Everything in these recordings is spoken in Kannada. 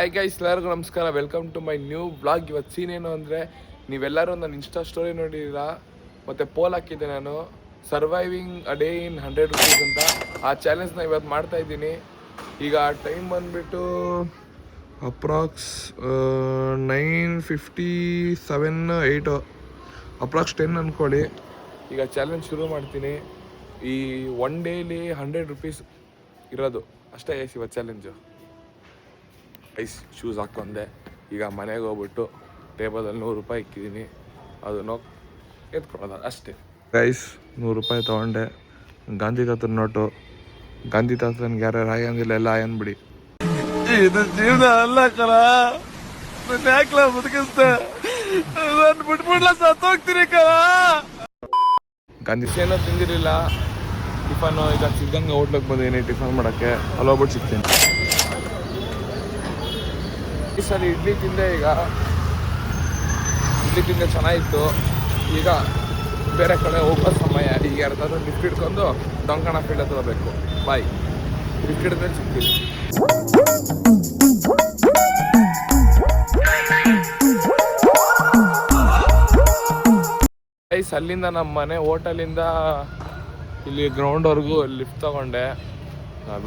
ಹಾಯ್ ಗೈಸ್, ಎಲ್ಲರಿಗೂ ನಮಸ್ಕಾರ. Welcome to my new blog. ಇವತ್ತು ಸೀನ್ ಏನು ಅಂದರೆ, ನೀವೆಲ್ಲರೂ ನನ್ನ ಇನ್ಸ್ಟಾ ಸ್ಟೋರಿ ನೋಡಿದ್ದೀರಾ, ಮತ್ತು ಪೋಲ್ ಹಾಕಿದ್ದೆ ನಾನು, surviving a day in 100 rupees ಅಂತ. ಆ ಚಾಲೆಂಜ್ನ ಇವತ್ತು ಮಾಡ್ತಾಯಿದ್ದೀನಿ. ಈಗ ಟೈಮ್ ಬಂದುಬಿಟ್ಟು ಅಪ್ರಾಕ್ಸ್ 9:57 8 ಅಪ್ರಾಕ್ಸ್ 10 ಅಂದ್ಕೊಳ್ಳಿ. ಈಗ ಚಾಲೆಂಜ್ ಶುರು ಮಾಡ್ತೀನಿ. ಈ ಒನ್ ಡೇಲಿ 100 rupees ಇರೋದು ಅಷ್ಟೇ ಗೈಸ್ ಇವತ್ತು ಚಾಲೆಂಜು. Ice shoes ಹಾಕ್ಕೊಂಡೆ. ಈಗ ಮನೆಗೆ ಹೋಗ್ಬಿಟ್ಟು ಟೇಬಲಲ್ಲಿ 100 ರೂಪಾಯಿ ಇಕ್ಕಿದ್ದೀನಿ, ಅದನ್ನು ಎತ್ಕೊಳ್ಳೋದು ಅಷ್ಟೇ ಗೈಸ್. 100 ರೂಪಾಯಿ ತೊಗೊಂಡೆ. ಗಾಂಧಿ ತಾತನ ನೋಟು. ಗಾಂಧಿ ತಾತನಿಗೆ ಯಾರು ಆಯಂದಿಲ್ಲ, ಎಲ್ಲ ಆಯನ್ಬಿಡಿ. ಇದು ಜೀವನ ಅಲ್ಲ ಕಲ, ನನ್ನ ಯಾಕಲ ಬದುಕಿಸ್ತೆ, ನಾನು ಬಿಟ್ಬಿಡ್ಲ ಸತ್ತೋಗ್ತೀನಿ ಕಲ. ಗಾಂಧಿ ಏನೋ ತಿಂದಿರಲಿಲ್ಲ ಟಿಫನು. ಈಗ ಸಿದ್ಧಂಗ ಹೋಟ್ಲಿಗೆ ಬಂದಿದ್ದೀನಿ ಟಿಫನ್ ಮಾಡೋಕ್ಕೆ. ಅಲ್ಲಿ ಹೋಗ್ಬಿಟ್ಟು ಸಿಗ್ತೀನಿ. ಈ ಸಲ ಇಡ್ಲಿ ತಿಂದೆ. ಈಗ ಇಡ್ಲಿ ತಿಂದೆ ಚೆನ್ನಾಗಿತ್ತು. ಈಗ ಬೇರೆ ಕಡೆ ಹೋಗೋ ಸಮಯ. ಈಗ ಯಾರ್ದಾದ್ರು ಲಿಫ್ಟ್ ಹಿಡ್ಕೊಂಡು ಡೊಂಕಣ ಫೀಲ್ಡ್ ಹತ್ರ ಹೋಗ್ಬೇಕು. ಬಾಯ್. ಲಿಫ್ಟ್ ಹಿಡಿದ್ಮೇಲೆ ಸಿಗ್ತೀನಿ. ಗೈಸ್, ಅಲ್ಲಿಂದ ನಮ್ಮ ಮನೆ ಹೋಟೆಲಿಂದ ಇಲ್ಲಿ ಗ್ರೌಂಡ್ವರೆಗೂ ಲಿಫ್ಟ್ ತೊಗೊಂಡೆ.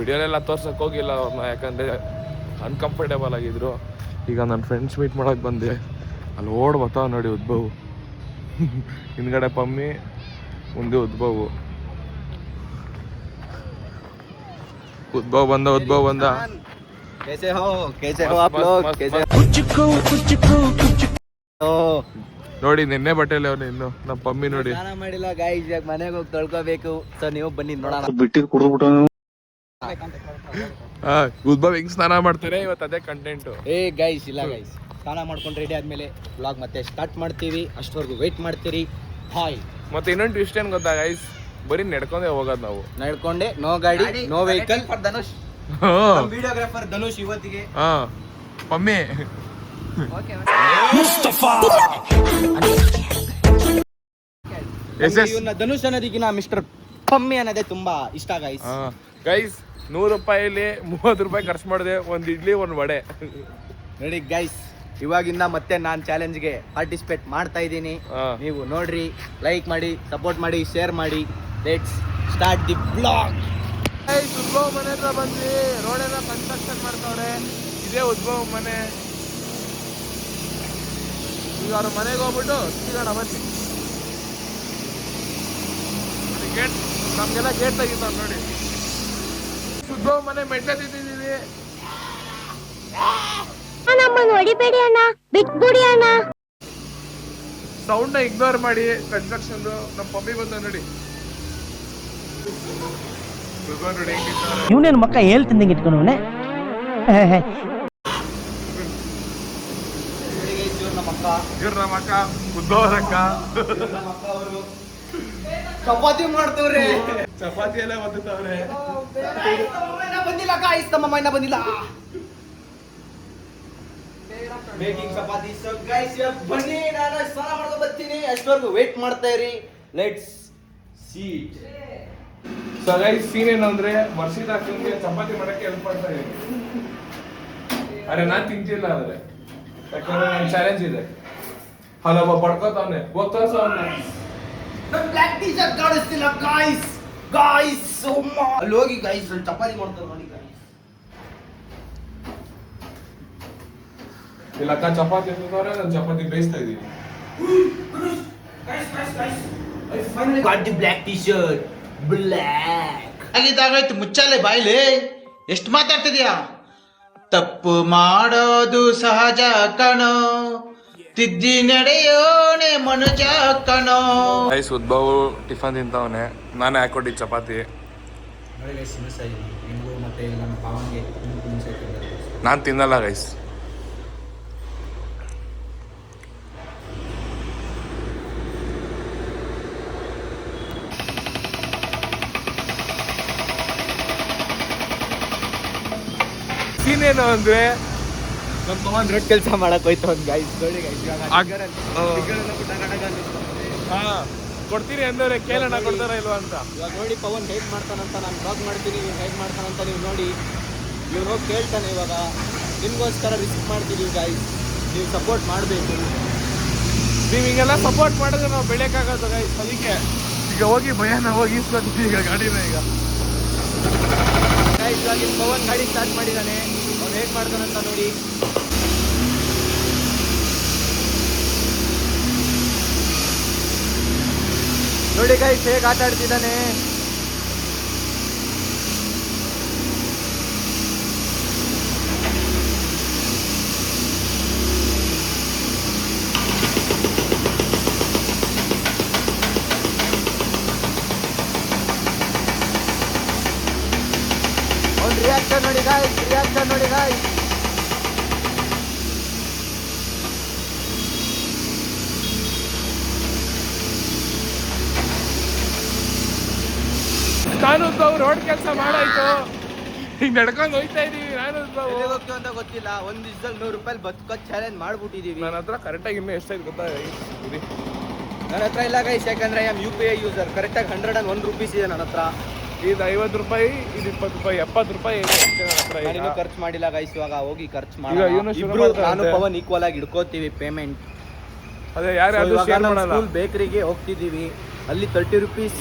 ವಿಡಿಯೋಲೆಲ್ಲ ತೋರ್ಸೋಕೆ ಹೋಗಿಲ್ಲ ಅವ್ರನ್ನ, ಯಾಕಂದರೆ ಅನ್ಕಂಫರ್ಟೇಬಲ್ ಆಗಿದ್ರು. ಈಗ ನನ್ನ ಫ್ರೆಂಡ್ಸ್ ಮೀಟ್ ಮಾಡೋಕ್ಕೆ ಬಂದೆ. ಅಲ್ಲಿ ಓಡ್ ಬರ್ತಾವ ನೋಡಿ ಉದ್ಭವ್. ಹಿಂದ್ಗಡೆ ಪಮ್ಮಿ, ಮುಂದೆ ಉದ್ಭವ್ ಬಂದ. ನೋಡಿ ನಿನ್ನೆ ಬಟ್ಟೆಲಿ ಅವನು ಇನ್ನು ನಮ್ಮ ಪಮ್ಮಿ ನೋಡಿ ಮಾಡಿಲ್ಲ ಗೈಸ್. ಈಗ ಮನೆಗೆ ಹೋಗಿ ತೊಳ್ಕೋಬೇಕು. ಸೊ ನೀವು ಬನ್ನಿ ನೋಡೋಣ. ಬಿಟ್ಟಿದ್ ಕುಡಿದ್ಬಿಟ್ಟು ಉದ್ಭವ್ ಹೆಂಗ್ ಸ್ನಾನ ಮಾಡ್ತಾರೆ ಇವತ್ತು, ಅದೇ ಕಂಟೆಂಟ್. ಗೈಸ್ ಇಲ್ಲ ಗೈಸ್, ಸ್ನಾನ ಮಾಡ್ಕೊಂಡು ರೆಡಿ ಆದ್ಮೇಲೆ ವ್ಲಾಗ್ ಮತ್ತೆ ಸ್ಟಾರ್ಟ್ ಮಾಡ್ತೀವಿ. ಅಷ್ಟವರೆಗೂ ವೇಟ್ ಮಾಡ್ತೀರಿ. ಹಾಯ್. ಮತ್ತೆ ಇನ್ನೊಂದು ಟ್ವಿಸ್ಟ್ ಏನ್ ಗೊತ್ತಾ ಗೈಸ್, ಬರೀ ನಡ್ಕೊಂಡೇ ಹೋಗೋದು ನಾವು. ನಡ್ಕೊಂಡೆ, ನೋ ಗಾಡಿ, no vehicle. Dhanush videographer Dhanush ಇವತ್ತಿಗೆ. ಪಮ್ಮಿ ಧನುಷ್ ಅನ್ನೋದಕ್ಕಿಂತ ಮಿಸ್ಟರ್ ಪಮ್ಮಿ ಅನ್ನೋದೇ ತುಂಬಾ ಇಷ್ಟ ಗೈಸ್. ಗೈಸ್, 100 ರೂಪಾಯಿಲಿ 30 ರೂಪಾಯಿ ಖರ್ಚು ಮಾಡಿದೆ. ಒಂದು ಇಡ್ಲಿ, ಒಂದು ವಡೆ. ನೋಡಿ ಗೈಸ್, ಇವಾಗಿಂದ ಮತ್ತೆ ನಾನು ಚಾಲೆಂಜ್ಗೆ ಪಾರ್ಟಿಸಿಪೇಟ್ ಮಾಡ್ತಾ ಇದ್ದೀನಿ. ನೀವು ನೋಡ್ರಿ, ಲೈಕ್ ಮಾಡಿ, ಸಪೋರ್ಟ್ ಮಾಡಿ, ಶೇರ್ ಮಾಡಿ. Let's start the blog. Uddhav ಮನೆ ಹತ್ರ ಬಂದ್ವಿ. ರೋಡೆಲ್ಲ ಕನ್ಸ್ಟ್ರಕ್ಷನ್ ಮಾಡ್ತಾವ್ರೆ. ಇದೇ ಉದ್ಭವ್ ಮನೆ. ಈಗ ಅವ್ರ ಮನೆಗೆ ಹೋಗ್ಬಿಟ್ಟು ಸಿಗೋಣ ಬನ್ನಿ. ಗೇಟ್ ನಮ್ಗೆಲ್ಲ ಗೇಟ್ ತೆಗಿತಾವ ನೋಡಿ. ಉದ್ಭವ್ ಮನೆ ಮೆಟ್ಲೆ ತಿಂದಿದ್ದೀವಿ. ಹೊಡಿಬೇಡಿ ಅಣ್ಣ, ಬಿಟ್ಬಿಡಿ ಅಣ್ಣ. ಸೌಂಡ್ ನ ಇಗ್ನೋರ್ ಮಾಡಿ. ಕನ್ಸ್ಟ್ರಕ್ಷನ್ ನಮ್ಮ ಪಮ್ಮಿ ಬಂದ ನೋಡಿ. ಇವನೇನು ಮಕ್ಕ ಹೇಳ್ತಿಂದಂಗೆ ಇಟ್ಕೊಂಡವನೆ. ಇವ್ರ ನಮ್ಮ ಅಕ್ಕ, ಉದ್ಭವರ ಅಕ್ಕ. ಚಪಾತಿ ಮಾಡ್ತವ್ರೆ. ಚಪಾತಿ ಎಲ್ಲ ಬಂದಿತ್ತವ್ರೆ. ಬಂದಿಲ್ಲ ಗಾಯ್ಸ್, ನಮ್ಮ ಮೈನ ಬಂದಿಲ್ಲ. ಮೇಕಿಂಗ್ ಚಪಾತಿ. ಸೊ ಗೈಸ್, ಬನ್ನಿ, ನಾನು ಸ್ನಾನ ಮಾಡ್ಕೊಂಡು ಬರ್ತೀನಿ. ಅಷ್ಟವರೆಗೂ ವೇಟ್ ಮಾಡ್ತಾ ಇರಿ. Let's see. So guys, scene ಏನಂದ್ರೆ, ವರ್ಷಿದ ಅಕ್ಕಂಗೆ ಚಪಾತಿ ಮಾಡಕ್ಕೆ ಹೆಲ್ಪ್ ಮಾಡ್ತಾ ಇದೀನಿ. ಅರೆ ನಾನ್ ತಿಂತಿಲ್ಲ ಅಂದ್ರೆ, ಯಾಕಂದ್ರೆ ನನ್ನ ಚಾಲೆಂಜ್ ಇದೆ. ಅಲ್ಲೊಬ್ಬ ಪಡ್ಕೋತಾವನೆ, ಹೋಗ್ತಾ ಅವನ್ನ. ನನ್ನ ಬ್ಲಾಕ್ ಟೀ ಶರ್ಟ್ ಕಾಣಿಸ್ತಿಲ್ಲ ಗಾಯ್ಸ್. ಗಾಯ್ಸ್ ಅಲ್ಲಿ ಹೋಗಿ ಗಾಯ್ಸ್, ಚಪಾತಿ ಮಾಡ್ತಾರೆ ನೋಡಿ ಗಾಯ್ಸ್. ಇಲ್ಲ ಅಕ್ಕ ಚಪಾತಿ ಅಂತಂದ್ರೆ ನಾನು ಚಪಾತಿ ಬೇಯಿಸ್ತಾ ಇದ್ದೀನಿ. I finally got the black t-shirt. Black. ಆಗಿದ್ದಾಗಾಯ್ತು, ಮುಚ್ಚಾಲೆ ಬಾಯ್ಲೆ. ಎಷ್ಟು ಮಾತಾಡ್ತಿದ್ಯಾ? ತಪ್ಪು ಮಾಡೋದು ಸಹಜ ಕಣೋ, ತಿದ್ದಿ ನಡೆಯೋಣೆ ಮನುಜ ಕಣೋ. ಗೈಸ್, ಉದ್ಭವ್ ಟಿಫನ್ ತಿಂತವನೆ. ನಾನೇ ಹಾಕೊಟ್ಟಿದ್ದು ಚಪಾತಿ. ನಾನು ತಿನ್ನಲ್ಲ ಗೈಸ್. ಸೀನೇನು ಅಂದ್ರೆ, ನಮ್ಮ ಪವನ್ ರೋಡ್ ಕೆಲಸ ಮಾಡಕ್ ಹೋಯ್ತು ಒಂದು ಗಾಯ್ಸ್. ನೋಡಿ ಗೈಸ್, ಕೊಡ್ತೀರಿ ಅಂದ್ರೆ ಕೇಳೋಣ, ಕೊಡ್ತಾರ ಇಲ್ವಾ ಅಂತ. ಇವಾಗ ನೋಡಿ, ಪವನ್ ಗೈಡ್ ಮಾಡ್ತಾನಂತ ನಾನು ಬ್ಲಾಗ್ ಮಾಡ್ತೀನಿ, ಇವ್ನು ಗೈಡ್ ಮಾಡ್ತಾನಂತ ನೀವು ನೋಡಿ. ಇವ್ನು ಹೋಗಿ ಕೇಳ್ತಾನೆ ಇವಾಗ. ನಿಮಗೋಸ್ಕರ ರಿಸ್ಕ್ ಮಾಡ್ತಿದ್ದೀವಿ ಗೈಸ್, ನೀವು ಸಪೋರ್ಟ್ ಮಾಡಬೇಕು. ನೀವು ಹಿಂಗೆಲ್ಲ ಸಪೋರ್ಟ್ ಮಾಡಿದ್ರೆ ನಾವು ಬೆಳೆಯೋಕ್ಕಾಗೋದು ಗೈಸ್. ಅದಕ್ಕೆ ಈಗ ಹೋಗಿ ಭಯನ ಹೋಗಿ ಇಸ್ಕೊತೀವಿ ಈಗ ಗಾಡಿನ. ಈಗ ಗೈಸ್ ಇವಾಗ ಇಲ್ಲಿ ಪವನ್ ಗಾಡಿ ಸ್ಟಾರ್ಟ್ ಮಾಡಿದ್ದಾನೆ, ಅವ್ನು ಹೇಗೆ ಮಾಡ್ತಾನಂತ ನೋಡಿ. ನೋಡಿ ಗೈಸ್ ಹೇಗೆ ಆಟ ಆಡ್ತಿದ್ದಾನೆ. ಅವ್ನು ರಿಯಾಕ್ಷನ್ ನೋಡಿ ಗಾಯ್ಸ್, ರಿಯಾಕ್ಷನ್ ನೋಡಿ ಗಾಯ್ಸ್. ನಾನು ರೋಡ್ ಕೆಲಸ ಮಾಡಾಯ್ತು, ಈಗ ನಡ್ಕೊಂಡು ಹೋಗ್ತಾ ಇದೀವಿ. ನಾನು ಎಲ್ಲಿಗೆ ಹೋಗ್ತೀವಿ ಅಂತ ಗೊತ್ತಿಲ್ಲ. ಒಂದು ದಿವಸದಲ್ಲಿ 100 ರೂಪಾಯಿ ಬದುಕೋ ಚಾಲೆಂಜ್ ಮಾಡ್ಬಿಟ್ಟಿದೀವಿ. ನನ್ನ ಹತ್ರ ಕರೆಕ್ಟಾಗಿ ಇನ್ನೂ ಎಷ್ಟಾಯ್ತು ಗೊತ್ತಾ? ನನ್ನ ಹತ್ರ ಇಲ್ಲ ಗೈಸ್, ಯಾಕಂದ್ರೆ ಐ ಆಮ್ UPI ಯೂಸರ್. ಕರೆಕ್ಟಾಗಿ 101 ರೂಪೀಸ್ ಇದೆ ನನ್ನ ಹತ್ರ. ಇದು 50 ರೂಪಾಯಿ, ಇದು 20 ರೂಪಾಯಿ, 70 ರೂಪಾಯಿ ಇದೆ ಅಷ್ಟೇ ನನ್ನ ಹತ್ರ. ನಾನು ಇನ್ನೂ ಖರ್ಚು ಮಾಡಿಲ್ಲ ಗೈಸ್, ಇವಾಗ ಹೋಗಿ ಖರ್ಚು ಈಗ ಇವನು ಮಾಡಿ ಶುರು ಮಾಡ್ತಾನೆ ನಾನು ಅಂತೆ. ಪವನ್ ಈಕ್ವಲ್ ಆಗಿ ಹಿಡ್ಕೋತೀವಿ ಪೇಮೆಂಟ್. ಅದೇ ಯಾರು ಶೇರ್ ಮಾಡಲ್ಲ. ಸ್ಕೂಲ್ ಬೇಕರಿಗೆ ಹೋಗ್ತಿದ್ದೀವಿ, ಅಲ್ಲಿ 30 ರೂಪೀಸ್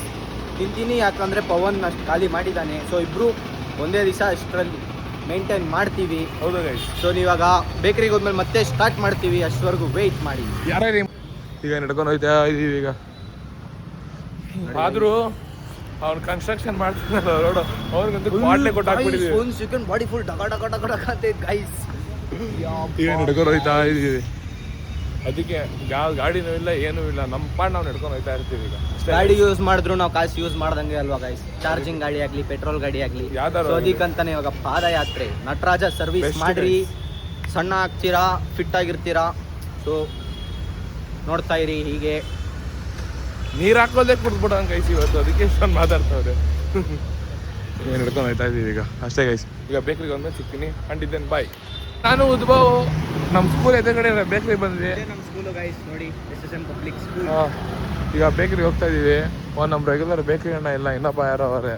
ತಿಂತೀನಿ, ಯಾಕಂದ್ರೆ ಪವನ್ ಅಷ್ಟು ಖಾಲಿ ಮಾಡಿದ್ದಾನೆ. ಸೊ ಇಬ್ರು ಒಂದೇ ದಿವಸ ಅಷ್ಟರಲ್ಲಿ ಮೇಂಟೈನ್ ಮಾಡ್ತೀವಿ. ಹೌದು ಗೈಸ್. ಸೊ ನೀವಾಗ ಬೇಕರಿಗೆ ಹೋದ್ಮೇಲೆ ಮತ್ತೆ ಸ್ಟಾರ್ಟ್ ಮಾಡ್ತೀವಿ, ಅಷ್ಟವರೆಗೂ ವೆಯ್ಟ್ ಮಾಡಿ. ಯಾರ್ಯಾರು ಈಗ ನಡ್ಕೊಂಡು ಹೋಯ್ತಾ ಇದೀವಿ ಈಗ. ಆದ್ರೂ ಅವ್ನು ಕನ್ಸ್ಟ್ರಕ್ಷನ್ ಮಾಡ್ತಿದ್ದಲ್ಲ ರೋಡ್, ಅವ್ರಿಗಂತೂ ಬಾಟ್ಲೆ ಕೊಟ್ಟು ಹಾಕ್ಬಿಟ್ಟಿದೀವಿ. ಒಂದು ಸೆಕೆಂಡ್ ಬಾಡಿ ಫುಲ್ ಡಗ ಡಗ ಡಗ ಡಗ ಅಂತ ಗೈಸ್. ಈಗ ನಡ್ಕೊಂಡು ಹೋಯ್ತಾ ಇದೀವಿ. ಅದಕ್ಕೆ ಯಾವ ಗಾಡಿನೂ ಇಲ್ಲ, ಏನೂ ಇಲ್ಲ, ನಮ್ಮ ಪಾಡ್ ನಾವು ನಡ್ಕೊಂಡು ಹೋಯ್ತಾ ಇರ್ತೀವಿ ಈಗ. ಗಾಡಿ ಯೂಸ್ ಮಾಡಿದ್ರು ನಾವು ಕಾಸು ಯೂಸ್ ಮಾಡ್ದಂಗೆ ಅಲ್ವಾ ಗೈಸ್. ಚಾರ್ಜಿಂಗ್ ಗಾಡಿ ಆಗ್ಲಿ, ಪೆಟ್ರೋಲ್ ಗಾಡಿ ಆಗ್ಲಿ, ಯಾವ್ದಾದ್ರು ಅದಕ್ಕಂತಾನೆ ಇವಾಗ ಪಾದಯಾತ್ರೆ. ನಟರಾಜ ಸರ್ವಿಸ್ Best ಮಾಡ್ರಿ, ಸಣ್ಣ ಆಗ್ತೀರಾ, ಫಿಟ್ ಆಗಿರ್ತೀರಾ. ಸೊ ನೋಡ್ತಾ ಇರಿ ಹೀಗೆ. ನೀರು ಹಾಕೋದೇ ಕುಡ್ದ್ಬಿಡೋ ಗೈಸ್ ಇವತ್ತು, ಅದಕ್ಕೆ ಇಷ್ಟೊಂದು ಮಾತಾಡ್ತಾವ್ರೆ. ಏನು ಹಿಡ್ಕೊಂಡು ಹೋಯ್ತಾ ಇದೀವಿ ಈಗ ಅಷ್ಟೇ ಗೈಸ್. ಈಗ ಬೇಕ್ರಿಗೆ ಒಂದ್ಮೇಲೆ ಸಿಗ್ತೀನಿ, ಅಂಟಿದ್ದೇನೆ ಬಾಯ್. ನಾನು ಉದ್ಭವ್ ನಮ್ಮ ಸ್ಕೂಲ್ ಎದುರುಗಡೆ ಬೇಕ್ರಿ ಬಂದ್ವಿ. ನಮ್ಮ ಸ್ಕೂಲು ಗೈಸ್ ನೋಡಿ, SSM ಪಬ್ಲಿಕ್ ಸ್ಕೂಲ್. ಈಗ ಬೇಕ್ರಿಗೆ ಹೋಗ್ತಾ ಇದೀವಿ. ನಮ್ಮ ರೆಗ್ಯುಲರ್ ಬೇಕ್ರಿ ಅಣ್ಣ ಇಲ್ಲ, ಇನ್ನೊಬ್ಬ ಯಾರೋ ಅವರೇ.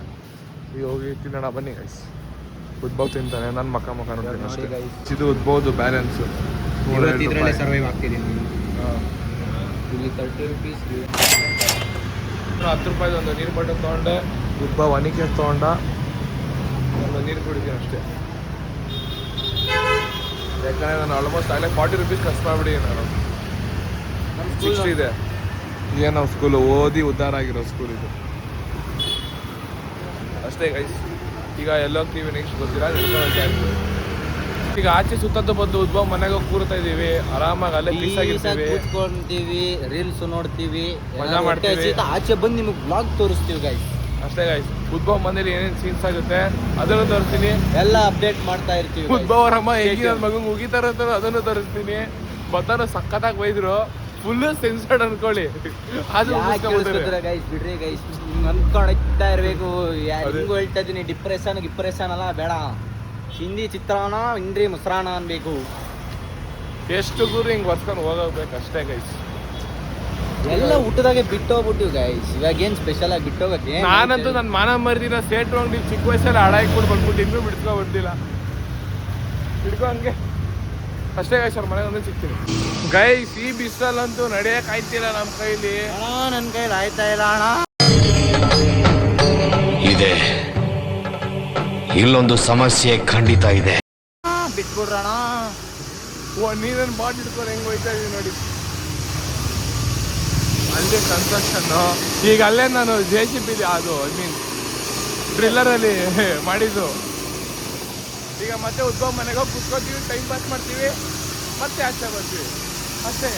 ಈಗ ಹೋಗಿ ತಿನ್ನೋಣ ಬನ್ನಿ ಗೈಸ್. ಉದ್ಭವ್ ತಿಂತಾನೆ, ನನ್ನ ಮಕ್ಕ ನೋಡ್ತೀನಿ ಅಷ್ಟೇ. ಇದು ಉದ್ಭವ್ದು ಬ್ಯಾಲೆನ್ಸ್ ಇದರಲ್ಲೇ ಸರ್ವೈವ್ ಆಗ್ತಿದ್ದೀನಿ. ಇಲ್ಲಿ 30 ರೂಪೀಸ್, 10 ರೂಪಾಯಿದು ಒಂದು ನೀರು ಬಾಟಲ್ ತೊಗೊಂಡೆ. ಉದ್ಭವ್ ಅನಿಕೆ ತೊಗೊಂಡ, ಒಂದು ನೀರು ಕುಡಿತೀನಿ ಅಷ್ಟೇ. ಯಾಕಂದರೆ ನಾನು ಆಲ್ಮೋಸ್ಟ್ ಆಗಲೇ 40 ರೂಪೀಸ್ ಖರ್ಚು ಮಾಡಿಬಿಡಿ. ನಾನು 60 ಇದೆ. ಏನು ನಮ್ಮ ಸ್ಕೂಲು ಓದಿ ಉದ್ಧಾರ ಆಗಿರೋ ಸ್ಕೂಲ್ ಇದು ಅಷ್ಟೇ ಗೈಸ್. ಈಗ ಎಲ್ಲೋಗ್ತೀವಿ ನೆಕ್ಸ್ಟ್ ಗೊತ್ತಿಲ್ಲ. ಈಗ ಆಚೆ ಸುತ್ತದ್ದು ಬಂದು ಉದ್ಭವ್ ಮನೆಗೆ ಕೂರ್ತಾ ಇದೀವಿ, ಆರಾಮಾಗಿ ಅಲ್ಲೇ ಪೀಸ್ ಆಗಿರ್ತೀವಿ, ಕೂತ್ಕೊಂತೀವಿ, ರೀಲ್ಸ್ ನೋಡ್ತೀವಿ, ಮಜಾ ಮಾಡ್ತೀವಿ. ಆಚೆ ಬಂದು ನಿಮಗೆ ಬ್ಲಾಗ್ ತೋರಿಸ್ತೀವಿ ಗೈಸ್. ಅಷ್ಟೇ ಗೈಸ್. ಉದ್ಭವ್ ಮನೇಲಿ ಏನೇನು ಸೀನ್ಸ್ ಆಗುತ್ತೆ ಅದನ್ನು ತೋರಿಸ್ತೀನಿ, ಎಲ್ಲ ಅಪ್ಡೇಟ್ ಮಾಡ್ತಾ ಇರ್ತೀವಿ. ಉದ್ಭವ್ ಅವರಮ್ಮ ಹೇಗೆ ನನ್ನ ಮಗಂಗೆ ಮುಗಿತಾರ ಅದನ್ನು ತೋರಿಸ್ತೀನಿ. ಬತ್ತಾನು ಸಖತ್ತಾಗಿ ಬೈದ್ರು, ಫುಲ್ ಸೆನ್ಸರ್ಡ್ ಅನ್ಕೊಳ್ಳಿ. ಗೈಸ್ ಬಿಡ್ರಿ ಗೈಸ್, ಅನ್ಕೊಳ್ತಾ ಇರ್ಬೇಕು. ಹಿಂಗೂ ಹೇಳ್ತಾ ಇದೀನಿ, ಡಿಪ್ರೆಷನ್ ಅಲ್ಲ ಬೇಡ. ಹಿಂದಿ ಚಿತ್ರಾನ್ನ, ಇಂದ್ರಿ ಮೊಸರಾಣ ಅನ್ಬೇಕು. ಎಷ್ಟು ಗುರು ಹಿಂಗೆ ಬರ್ಸ್ಕೊಂಡು ಹೋಗಬೇಕು ಅಷ್ಟೇ ಗೈಸ್. ಎಲ್ಲ ಊಟದಾಗೆ ಬಿಟ್ಟೋಗ್ಬಿಟ್ಟಿವಿ ಗೈಸ್. ಇವಾಗ ಏನ್ ಸ್ಪೆಷಲ್ ಆಗಿ ಬಿಟ್ಟೋಗಕ್ಕೆ. ನಾನಂತೂ ನನ್ನ ಮಾನ ಮರ್ದಿನ ಸೇಟು ಅಂಗಡಿ ಚಿಕ್ಕ ವಯಸ್ಸಲ್ಲಿ ಹಾಡಾಕ್ಬಿಟ್ಟು ಬಂದ್ಬಿಟ್ಟು ಇನ್ನೂ ಬಿಡ್ಸ್ಕೊ ಬಂದಿಲ್ಲ. ಹಿಡ್ಕೊ ಹಂಗೆ ಅಷ್ಟೇ ಗೈಸ್. ಅವ್ರ ಮನೆಗೆ ಒಂದೇ ಸಿಗ್ತೀನಿ ಗೈಸ್. ಈ ಬಿಸಲಂತೂ ನಡೆಯಕ್ಕೆ ಆಯ್ತಿಲ್ಲ ನಮ್ಮ ಕೈಲಿ. ನನ್ನ ಕೈಲಿ ಆಯ್ತಾ ಇಲ್ಲ ಅಣ್ಣ. ಇದೆ, ಇಲ್ಲೊಂದು ಸಮಸ್ಯೆ ಖಂಡಿತ ಇದೆ. ಬಿಟ್ಬಿಡ್ರಣ. ನೀರೇನು ಬಾಟ್ ಹಿಡ್ಕೊಂಡು ಹೆಂಗೆ ಹೋಯ್ತಾ ಇದೀವಿ ನೋಡಿ. ಅಲ್ಲೇ ಕನ್ಸ್ಟ್ರಕ್ಷನ್ನು. ಈಗ ಅಲ್ಲೇ ನಾನು JCB ಅದು ಡ್ರಿಲ್ಲರಲ್ಲಿ ಮಾಡಿದ್ದು. ಈಗ ಮತ್ತೆ ಉದ್ಭವ್ ಮನೆಗೆ ಹೋಗಿ ಕುತ್ಕೋತೀವಿ, ಟೈಮ್ ಪಾಸ್ ಮಾಡ್ತೀವಿ, ಮತ್ತೆ ಆಚೆ ಬರ್ತೀವಿ ಅಷ್ಟೇ.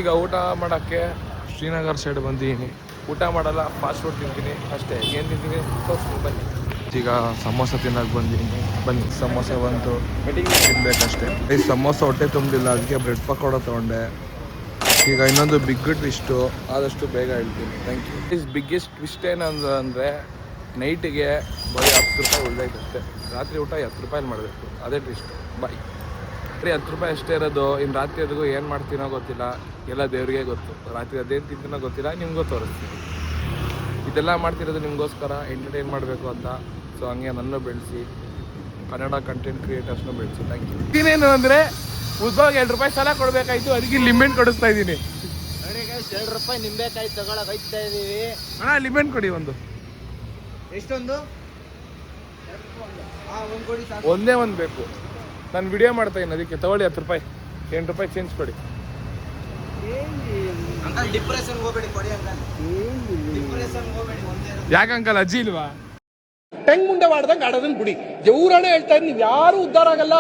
ಈಗ ಊಟ ಮಾಡೋಕ್ಕೆ ಶ್ರೀನಗರ್ ಸೈಡ್ ಬಂದಿದ್ದೀನಿ. ಊಟ ಮಾಡಲ್ಲ, ಫಾಸ್ಟ್ ಫುಡ್ ತಿಂತೀನಿ ಅಷ್ಟೇ. ಏನು ತಿಂತೀನಿ ತೋರಿಸ್ತೀನಿ ಬನ್ನಿ. ಈಗ ಸಮೋಸ ತಿನ್ನೋಕೆ ಬಂದಿದ್ದೀನಿ, ಬನ್ನಿ. ಸಮೋಸ ಬಂತು, ತಿನ್ಬೇಕಷ್ಟೇ. ಈ ಸಮೋಸ ಹೊಟ್ಟೆ ತುಂಬಿಲ್ಲ, ಅದಕ್ಕೆ ಬ್ರೆಡ್ ಪಕೋಡ ತೊಗೊಂಡೆ. ಈಗ ಇನ್ನೊಂದು ಬಿಗ್ ಟ್ವಿಸ್ಟು, ಆದಷ್ಟು ಬೇಗ ಹೇಳ್ತೀನಿ. Thank you. Is biggest twist ಏನಂದ್ರೆ ಅಂದರೆ ನೈಟಿಗೆ ಬರೀ 10 ರೂಪಾಯಿ ಉಳಿದೈತಷ್ಟೇ. ರಾತ್ರಿ ಊಟ 10 ರೂಪಾಯಲ್ಲಿ ಮಾಡಬೇಕು, ಅದೇ ಟ್ವಿಸ್ಟ್. ಬಾಯ್. ಬರೀ 10 ರೂಪಾಯಿ ಅಷ್ಟೇ ಇರೋದು. ಇನ್ನು ರಾತ್ರಿ ಅದಿಗೂ ಏನು ಮಾಡ್ತೀನೋ ಗೊತ್ತಿಲ್ಲ, ಎಲ್ಲ ದೇವ್ರಿಗೆ ಗೊತ್ತು. ರಾತ್ರಿ ಅದೇನು ತಿಂತೀನೋ ಗೊತ್ತಿಲ್ಲ, ನಿಮಗೂ ತೋರಿಸ್ತೀನಿ. ಇದೆಲ್ಲ ಮಾಡ್ತಿರೋದು ನಿಮಗೋಸ್ಕರ, ಎಂಟರ್ಟೈನ್ ಮಾಡಬೇಕು ಅಂತ. ಸೊ ಹಂಗೆ ನನ್ನ ಬೆಳೆಸಿ ಕನ್ನಡ ಕಂಟೆಂಟ್ ಕ್ರಿಯೇಟರ್ಸ್ನ ಬೆಳೆಸಿ. Thank you. ಇನ್ನೇನು ಅಂದರೆ ಉದ್ಭವ್ಗೆ 2 ರೂಪಾಯಿ ಸಾಲ ಕೊಡಬೇಕಾಯ್ತು, ಅದಕ್ಕೆ ಲಿಮಿಟ್ ಕೊಡಿಸ್ತಾ ಇದ್ದೀನಿ. ನೋಡಿ ಗೈಸ್, 2 ರೂಪಾಯಿ ನಿಂಬೆಕಾಯಿ ತಗೊಳಕ್ ಹೋಗ್ತಾ ಇದೀವಿ. ಅಣ್ಣ ಲಿಮಿಟ್ ಕೊಡಿ ಒಂದು. ಎಷ್ಟೊಂದು? ಒಂದು ಕೊಡಿ ಸಾಕು. ಒಂದೇ ಒಂದು ಬೇಕು. ನಾನು ವಿಡಿಯೋ ಮಾಡ್ತಾ ಇದ್ದೀನಿ, ಅದಕ್ಕೆ ತಗೊಳ್ಳಿ 10 ರೂಪಾಯಿ. 8 ರೂಪಾಯಿ ಚೇಂಜ್ ಕೊಡಿ. ಅಂಕಲ್ ಡಿಪ್ರೆಷನ್ ಹೋಗ್ಬೇಡಿ, ಕೊಡಿ ಅಂಕಲ್. ಡಿಪ್ರೆಷನ್ ಹೋಗ್ಬೇಡಿ, ಒಂದೇ. ಯಾಕೆ ಅಂಕಲ್ ಅಜ್ಜಿ ಇಲ್ವಾ? ಟೆಂಗ್ ಮುಂಡೆ ಮಾಡ್ದಂಗೆ ಆಡೋದನ್ನ ಬಿಡಿ. ದೇವ್ರಾಣೆ ಹೇಳ್ತಾ ಇದ್ದೀನಿ, ನೀವು ಯಾರು ಉದ್ಧಾರ ಆಗಲ್ಲ.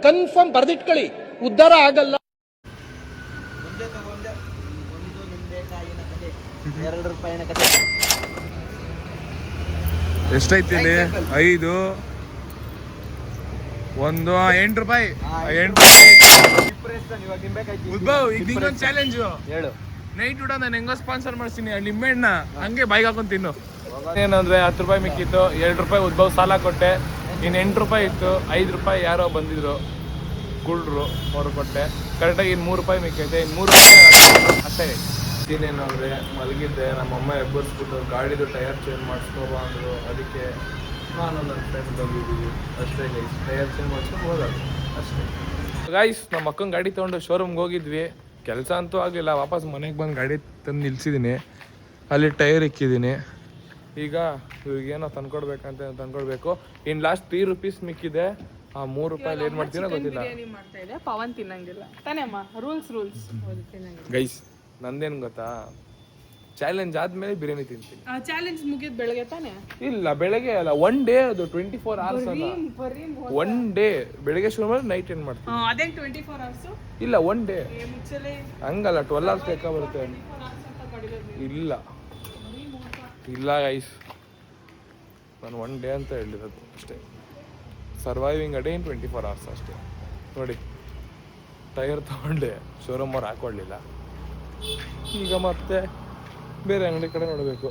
ಕನ್ಫರ್ಮ್ ಬರ್ದಿಟ್ಕೊಳ್ಳಿ, ಉದ್ಧಾರ ಆಗಲ್ಲ. ಒಂದೇ ತಗೊಂಡೆ. ಒಂದು ನಿಂಬೆಕಾಯಿನ ಕತೆ, 2 ರೂಪಾಯಿನ ಕತೆ. ಎಷ್ಟೈತಿ? 5 1 8 ರೂಪಾಯಿ. 8 ರೂಪಾಯಿ. ಡಿಪ್ರೆಷನ್ ಇವಾಗ ನಿಂಬೆಕಾಯಿ ಉದ್ಭವ್ ಈಗ ನಿಂಗೊಂದು ಚಾಲೆಂಜ್ ಹೇಳು. ನೈಟ್ ಊಟ ನಾನು ಹೆಂಗೋ ಸ್ಪಾನ್ಸರ್ ಮಾಡ್ತೀನಿ. ಆ ಲಿಮಿಟ್ನ ಹಂಗೆ ಬೈಕ್ ಹಾಕೊಂಡು ತಿನ್ನು. ಏನಂದ್ರೆ 10 ರೂಪಾಯಿ ಮಿಕ್ಕಿತ್ತು, 2 ರೂಪಾಯಿ ಉದ್ಭವ್ ಸಾಲ ಕೊಟ್ಟೆ. ಇನ್ನು 8 ರೂಪಾಯಿ ಇತ್ತು, 5 ರೂಪಾಯಿ ಯಾರೋ ಬಂದಿದ್ರು ಕುಳ್ರು, ಅವ್ರು ಕೊಟ್ಟೆ. ಕರೆಕ್ಟಾಗಿ ಇನ್ನು 3 ರೂಪಾಯಿ ಮಿಕ್ಕೈತೆ. ಇನ್ನು 3 ರೂಪಾಯಿ ಅಷ್ಟೇ. ಇನ್ನೇನು ಅಂದರೆ ಮಲಗಿದ್ದೆ, ನಮ್ಮಮ್ಮ ಎಬ್ಬರಿಸ್ಬಿಟ್ಟು ಗಾಡಿದು ಟೈರ್ ಚೇಂಜ್ ಮಾಡಿಸ್ಕೋಬಾ ಅಂದರು. ಅದಕ್ಕೆ ನಾನು ನನ್ನ ಫ್ರೆಂಡ್ ಬಂದಿದ್ದೀವಿ ಅಷ್ಟೇ ಗೈಸ್. ಟೈರ್ ಚೇಂಜ್ ಮಾಡಿಸ್ಕೊಂಡು ಹೋಗೋದು ಅಷ್ಟೇ ಗೈಸ್. ನಮ್ಮ ಅಕ್ಕನ ಗಾಡಿ ತೊಗೊಂಡು ಶೋರೂಮ್ಗೆ ಹೋಗಿದ್ವಿ. ಕೆಲಸ ಅಂತೂ ಆಗಲಿಲ್ಲ. ವಾಪಸ್ ಮನೆಗೆ ಬಂದು ಗಾಡಿ ತಂದು ನಿಲ್ಸಿದ್ದೀನಿ. ಅಲ್ಲಿ ಟೈರ್ ಇಕ್ಕಿದ್ದೀನಿ. ಈಗ ಇವಾಗೇನೋ ತಂದ್ಕೊಡ್ಬೇಕಂತ ತಂದ್ಕೊಡ್ಬೇಕು. ಇನ್ನು ಲಾಸ್ಟ್ 3 ರೂಪೀಸ್ ಮಿಕ್ಕಿದೆ. ಆ 3 ರೂಪಾಯಿ ಏನು ಮಾಡ್ತೀನೋ ಗೊತ್ತಿಲ್ಲ. ಮಾಡ್ತಾ ಇದೆ, ಪವನ್ ತಿನ್ನಂಗಿಲ್ಲ ತಾನೇ ಅಮ್ಮ? ರೂಲ್ಸ್ ಗೈಸ್ ನಂದೇನು ಗೊತ್ತಾ, ಚಾಲೆಂಜ್ ಆದ್ಮೇಲೆ ಬಿರಿಯಾನಿ ತಿಂತೀನಿ. ಚಾಲೆಂಜ್ ಮುಗಿದ್ ಬೆಳಗ್ಗೆ ತಾನೇ? ಇಲ್ಲ ಬೆಳಗ್ಗೆ ಅಲ್ಲ, 1 ಡೇ ಅದು. 24 hours ಅಲ್ಲ, 1 ಡೇ. ಬೆಳಗ್ಗೆ ಶುರು ಮಾಡಿ ನೈಟ್ ಏನು ಮಾಡ್ತೀನಿ. ಅದೇ 24 hours ಇಲ್ಲ 1 ಡೇ ಮುಚ್ಚಲೆ ಹಂಗಲ್ಲ, 12 hours ಬೇಕಾ ಬರುತ್ತೆ. ಇಲ್ಲ ಇಲ್ಲ ಗೈಸ್, ನಾನು 1 ಡೇ ಅಂತ ಹೇಳಿರೋದು ಅಷ್ಟೇ. Surviving a day in 24 hours ಅಷ್ಟೇ. ನೋಡಿ, ಟೈರ್ ತೊಗೊಂಡೆ, ಶೋರೂಮ್ ಅವ್ರು ಹಾಕೊಳ್ಳಿಲ್ಲ. ಈಗ ಮತ್ತೆ ಬೇರೆ ಅಂಗಡಿ ಕಡೆ ನೋಡಬೇಕು.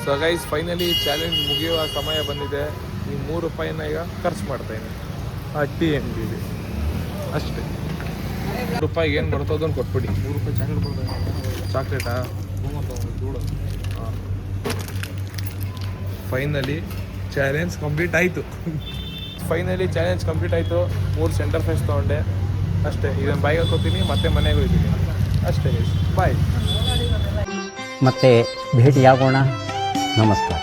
ಸೊ ಗೈಸ್, ಫೈನಲಿ ಚಾಲೆಂಜ್ ಮುಗಿಯುವ ಸಮಯ ಬಂದಿದೆ. ಈ 3 ರೂಪಾಯಿನ ಈಗ ಖರ್ಚು ಮಾಡ್ತಾಯಿದ್ದೀನಿ ಆ ಟೀ ಅಂಗಡಿಗೆ ಅಷ್ಟೇ. 3 ರೂಪಾಯಿಗೆ ಏನು ಬರ್ತೋ ಅದನ್ನು ಕೊಟ್ಬಿಡಿ. 3 ರೂಪಾಯಿ ಚಾಕ್ಲೇಟ್ ಬರ್ತದೆ. ಚಾಕ್ಲೇಟಾ? ಫೈನಲಿ ಚಾಲೆಂಜ್ ಕಂಪ್ಲೀಟ್ ಆಯಿತು. 3 ಸೆಂಟರ್ ಫ್ರೆಶ್ ತೊಗೊಂಡೆ ಅಷ್ಟೇ. ಇದನ್ನು ಬೈಕ್ ಹಾಕೋತೀನಿ, ಮತ್ತೆ ಮನೆಗೆ ಹೋಗ್ತೀನಿ ಅಷ್ಟೇ ಗೈಸ್. ಬಾಯ್. ಮತ್ತೆ ಭೇಟಿಯಾಗೋಣ. ನಮಸ್ಕಾರ.